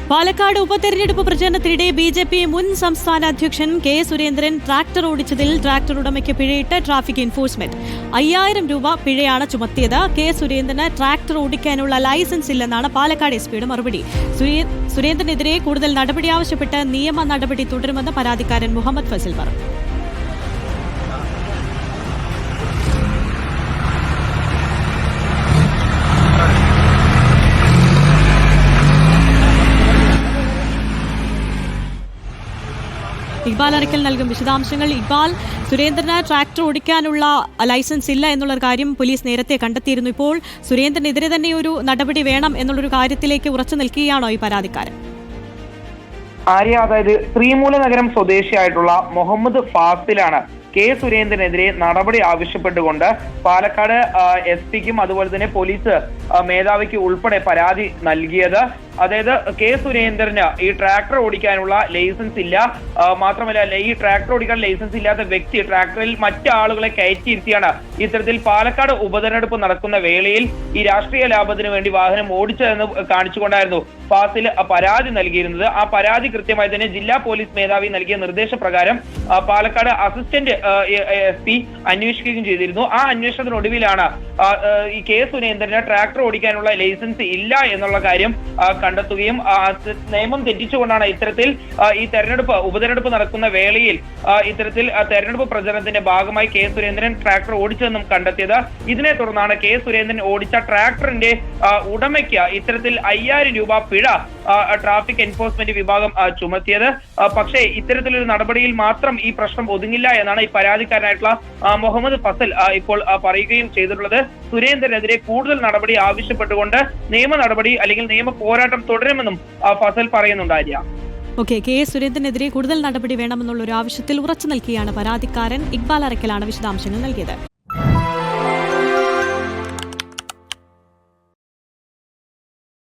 പാലക്കാട് ഉപതെരഞ്ഞെടുപ്പ് പ്രചരണത്തിനിടെ ബി.ജെ.പി. മുൻ സംസ്ഥാന അധ്യക്ഷൻ കെ സുരേന്ദ്രൻ ട്രാക്ടർ ഓടിച്ചതിൽ ട്രാക്ടർ ഉടമയ്ക്ക് പിഴയിട്ട് ട്രാഫിക് എൻഫോഴ്സ്മെന്റ്. 5000 രൂപ പിഴയാണ് ചുമത്തിയത്. കെ സുരേന്ദ്രന് ട്രാക്ടർ ഓടിക്കാനുള്ള ലൈസൻസ് ഇല്ലെന്നാണ് പാലക്കാട് എസ്.പിയുടെ മറുപടി. സുരേന്ദ്രനെതിരെ കൂടുതൽ നടപടി ആവശ്യപ്പെട്ട് നിയമ നടപടി തുടരുമെന്ന് പരാതിക്കാരൻ മുഹമ്മദ് ഫസൽ പറഞ്ഞു. ഇക്ബാൽ അറക്കൽ നൽകും വിശദാംശങ്ങൾ. ഇക്ബാൽ, സുരേന്ദ്രന് ട്രാക്ടർ ഓടിക്കാനുള്ള ലൈസൻസ് ഇല്ല എന്നുള്ള കാര്യം പോലീസ് നേരത്തെ കണ്ടെത്തിയിരുന്നു. ഇപ്പോൾ സുരേന്ദ്രനെതിരെ തന്നെ ഒരു നടപടി വേണം എന്നുള്ളൊരു കാര്യത്തിലേക്ക് ഉറച്ചു നിൽക്കുകയാണോ ഈ പരാതിക്കാരൻ? ആര്യ, അതായത് ശ്രീമൂലനഗരം സ്വദേശിയായിട്ടുള്ള മുഹമ്മദ് ഫാസിലാണ് കെ സുരേന്ദ്രനെതിരെ നടപടി ആവശ്യപ്പെട്ടുകൊണ്ട് പാലക്കാട് എസ്.പിക്കും അതുപോലെ തന്നെ പോലീസ് മേധാവിക്ക് ഉൾപ്പെടെ പരാതി നൽകിയത്. അതായത് കെ സുരേന്ദ്രന് ഈ ട്രാക്ടർ ഓടിക്കാനുള്ള ലൈസൻസ് ഇല്ല, മാത്രമല്ല ഈ ട്രാക്ടർ ഓടിക്കാൻ ലൈസൻസ് ഇല്ലാത്ത വ്യക്തി ട്രാക്ടറിൽ മറ്റു ആളുകളെ കയറ്റിയിരുത്തിയാണ് ഇത്തരത്തിൽ പാലക്കാട് ഉപതെരഞ്ഞെടുപ്പ് നടക്കുന്ന വേളയിൽ ഈ രാഷ്ട്രീയ ലാഭത്തിന് വേണ്ടി വാഹനം ഓടിച്ചതെന്ന് കാണിച്ചുകൊണ്ടായിരുന്നു ഫാസിൽ പരാതി നൽകിയിരുന്നത്. ആ പരാതി കൃത്യമായി തന്നെ ജില്ലാ പോലീസ് മേധാവി നൽകിയ നിർദ്ദേശപ്രകാരം പാലക്കാട് അസിസ്റ്റന്റ് എസ്.പി അന്വേഷിക്കുകയും ചെയ്തിരുന്നു. ആ അന്വേഷണത്തിനൊടുവിലാണ് ഈ കെ സുരേന്ദ്രന് ട്രാക്ടർ ഓടിക്കാനുള്ള ലൈസൻസ് ഇല്ല എന്നുള്ള കാര്യം കണ്ടെത്തുകയും നിയമം തെറ്റിച്ചുകൊണ്ടാണ് ഇത്തരത്തിൽ ഈ ഉപതെരഞ്ഞെടുപ്പ് നടക്കുന്ന വേളയിൽ ഇത്തരത്തിൽ തെരഞ്ഞെടുപ്പ് പ്രചരണത്തിന്റെ ഭാഗമായി കെ സുരേന്ദ്രൻ ട്രാക്ടർ ഓടിച്ചതെന്നും കണ്ടെത്തിയത്. ഇതിനെ തുടർന്നാണ് കെ സുരേന്ദ്രൻ ഓടിച്ച ട്രാക്ടറിന്റെ ഉടമയ്ക്ക് ഇത്തരത്തിൽ 5000 രൂപ പിഴ ട്രാഫിക് എൻഫോഴ്സ്മെന്റ് വിഭാഗം ചുമത്തിയത്. പക്ഷേ ഇത്തരത്തിലൊരു നടപടിയിൽ മാത്രം ഈ പ്രശ്നം ഒതുങ്ങില്ല എന്നാണ് ഈ പരാതിക്കാരനായിട്ടുള്ള മുഹമ്മദ് ഫസൽ ഇപ്പോൾ പറയുകയും ചെയ്തിട്ടുള്ളത്. സുരേന്ദ്രനെതിരെ കൂടുതൽ നടപടി ആവശ്യപ്പെട്ടുകൊണ്ട് നിയമ നടപടി അല്ലെങ്കിൽ നിയമ പോരാട്ടം തുടരുമെന്നും ഫസൽ പറയുന്നുണ്ട്. ആര്യ, കെ സുരേന്ദ്രനെതിരെ കൂടുതൽ നടപടി വേണമെന്നുള്ള ഒരു ആവശ്യത്തിൽ ഉറച്ചു നിൽക്കുകയാണ് പരാതിക്കാരൻ. ഇക്ബാൽ അറക്കലാണ് വിശദാംശങ്ങൾ നൽകിയത്.